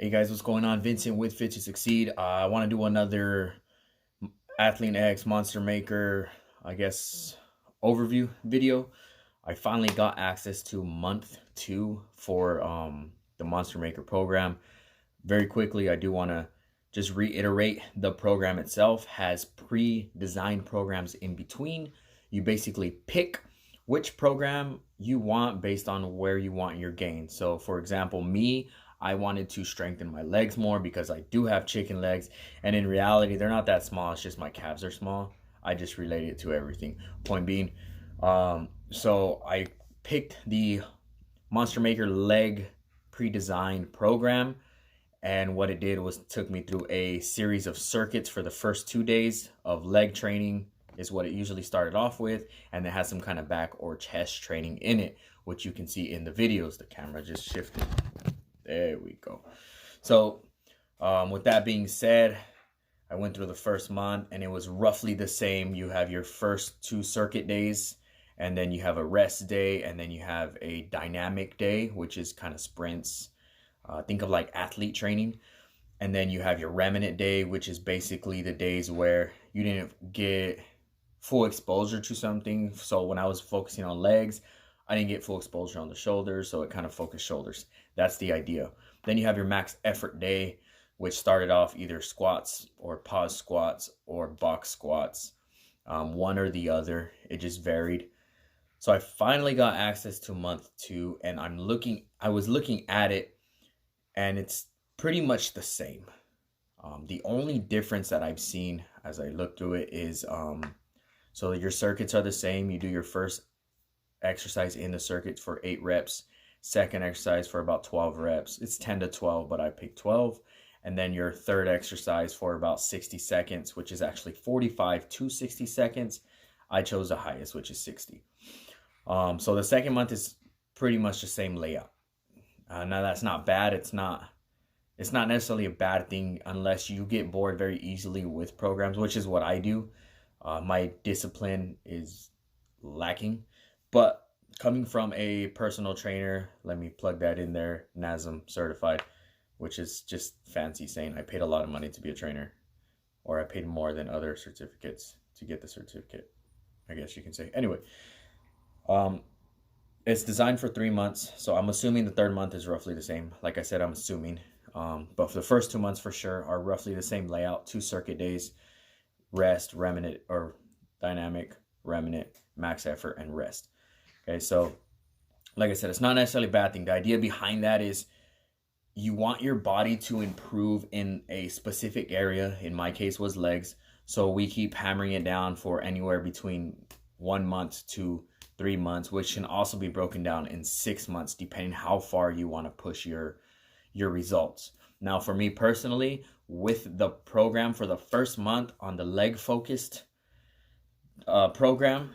Hey guys, what's going on? Vincent with Fit to Succeed. I want to do another Athlete X Monster Maker, I guess, overview video. I finally got access to month 2 for the Monster Maker program. Very quickly, I do want to just reiterate the program itself has pre-designed programs in between. You basically pick which program you want based on where you want your gain. So for example, me, I wanted to strengthen my legs more because I do have chicken legs, and in reality they're not that small, it's just my calves are small. I just relate it to everything. Point being, so I picked the Monster Maker leg pre-designed program, and what it did was took me through a series of circuits for the first 2 days of leg training is what it usually started off with, and it has some kind of back or chest training in it, which you can see in the videos. The camera just shifted. There we go. So with that being said, I went through the first month and it was roughly the same. You have your first 2 circuit days, and then you have a rest day, and then you have a dynamic day, which is kind of sprints. Think of like athlete training. And then you have your remnant day, which is basically the days where you didn't get full exposure to something. So when I was focusing on legs, I didn't get full exposure on the shoulders, so it kind of focused shoulders. That's the idea. Then you have your max effort day, which started off either squats or pause squats or box squats, one or the other. It just varied. So I finally got access to month 2, and I was looking at it, and it's pretty much the same. The only difference that I've seen as I look through it is, so your circuits are the same. You do your first exercise in the circuit for 8 reps, second exercise for about 12 reps. It's 10 to 12, but I picked 12. And then your third exercise for about 60 seconds, which is actually 45 to 60 seconds. I chose the highest, which is 60. So the second month is pretty much the same layout. Now that's not bad. It's not necessarily a bad thing unless you get bored very easily with programs, which is what I do. My discipline is lacking, but coming from a personal trainer, let me plug that in there, NASM certified, which is just fancy saying I paid a lot of money to be a trainer, or I paid more than other certificates to get the certificate, I guess you can say. Anyway, it's designed for 3 months, so I'm assuming the third month is roughly the same. Like I said, I'm assuming. But for the first 2 months for sure are roughly the same layout. 2 circuit days, rest, remnant, or dynamic, remnant, max effort, and rest. Okay, so like I said, it's not necessarily a bad thing. The idea behind that is you want your body to improve in a specific area. In my case was legs. So we keep hammering it down for anywhere between 1 month to 3 months, which can also be broken down in 6 months, depending how far you want to push your results. Now, for me personally, with the program for the first month on the leg focused program,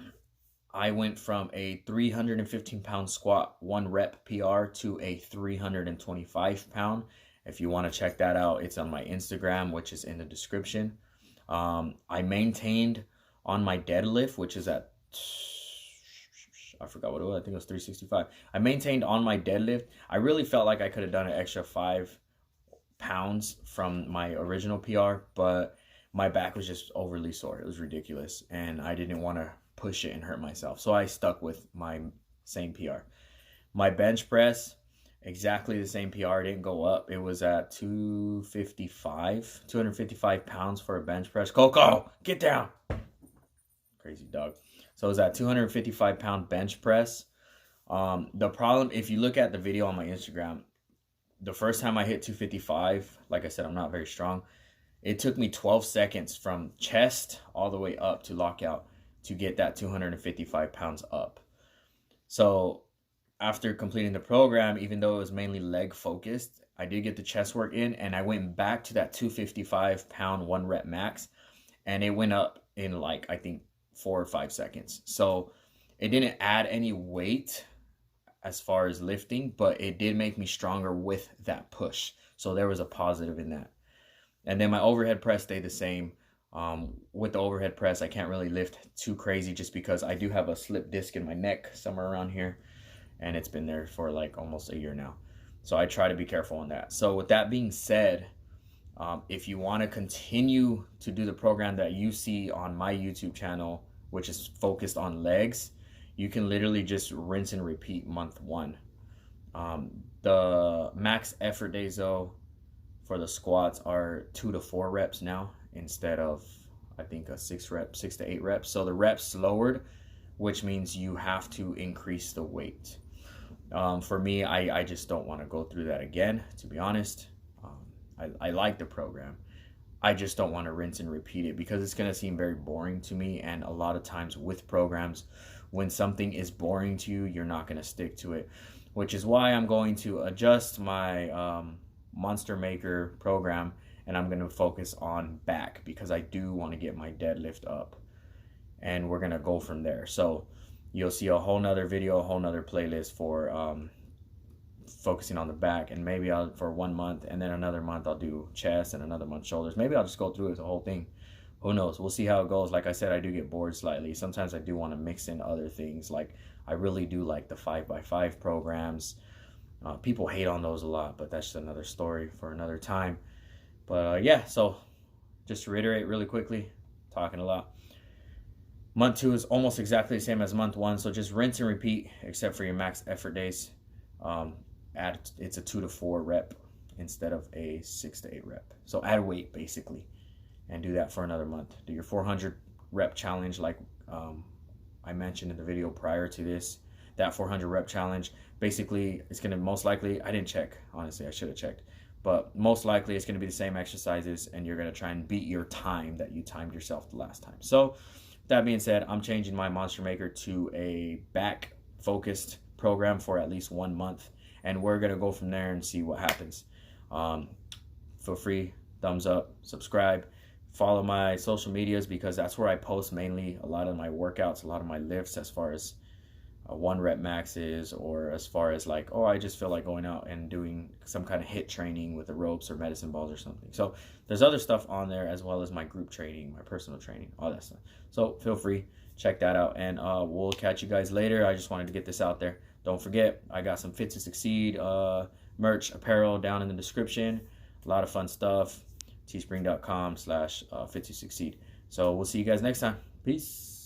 I went from a 315-pound squat 1 rep PR to a 325-pound. If you want to check that out, it's on my Instagram, which is in the description. I maintained on my deadlift, which is at, I forgot what it was. I think it was 365. I maintained on my deadlift. I really felt like I could have done an extra 5 pounds from my original PR, but my back was just overly sore. It was ridiculous, and I didn't want to push it and hurt myself. So I stuck with my same PR. My bench press, exactly the same PR, didn't go up. It was at 255 pounds for a bench press. Coco, get down. Crazy dog. So it was at 255-pound bench press. The problem, if you look at the video on my Instagram, the first time I hit 255, like I said, I'm not very strong. It took me 12 seconds from chest all the way up to lockout to get that 255 pounds up. So after completing the program, even though it was mainly leg focused, I did get the chest work in, and I went back to that 255-pound 1 rep max, and it went up in like, I think, 4 or 5 seconds. So it didn't add any weight as far as lifting, but it did make me stronger with that push. So there was a positive in that. And then my overhead press stayed the same. With the overhead press, I can't really lift too crazy just because I do have a slip disc in my neck somewhere around here, and it's been there for like almost a year now. So I try to be careful on that. So with that being said, if you want to continue to do the program that you see on my YouTube channel, which is focused on legs, you can literally just rinse and repeat month 1. The max effort days though for the squats are 2 to 4 reps now instead of, I think, a 6 to 8 reps. So the reps lowered, which means you have to increase the weight. For me, I just don't want to go through that again, to be honest. I like the program. I just don't want to rinse and repeat it because it's going to seem very boring to me. And a lot of times with programs, when something is boring to you, you're not going to stick to it, which is why I'm going to adjust my Monster Maker program, and I'm going to focus on back because I do want to get my deadlift up, and we're going to go from there. So you'll see a whole nother video, a whole nother playlist for focusing on the back, and maybe I'll for 1 month, and then another month I'll do chest, and another month shoulders. Maybe I'll just go through it the whole thing. Who knows? We'll see how it goes. Like I said, I do get bored slightly. Sometimes I do want to mix in other things. Like I really do like the 5x5 programs. People hate on those a lot, but that's just another story for another time. But yeah, so just to reiterate really quickly, talking a lot. Month 2 is almost exactly the same as month 1, so just rinse and repeat, except for your max effort days. It's a 2 to 4 rep instead of a 6 to 8 rep. So add weight basically, and do that for another month. Do your 400 rep challenge, like I mentioned in the video prior to this. That 400 rep challenge, basically, it's going to most likely, I didn't check, honestly, I should have checked, but most likely it's going to be the same exercises, and you're going to try and beat your time that you timed yourself the last time. So that being said, I'm changing my Monster Maker to a back focused program for at least 1 month, and we're going to go from there and see what happens. Feel free, thumbs up, subscribe, follow my social medias, because that's where I post mainly a lot of my workouts, a lot of my lifts, as far as 1 rep maxes, or as far as like, oh, I just feel like going out and doing some kind of HIIT training with the ropes or medicine balls or something. So there's other stuff on there, as well as my group training, my personal training, all that stuff. So feel free, check that out, and we'll catch you guys later. I just wanted to get this out there. Don't forget, I got some Fit to Succeed merch, apparel down in the description. A lot of fun stuff. teespring.com/fit to succeed. So we'll see you guys next time. Peace.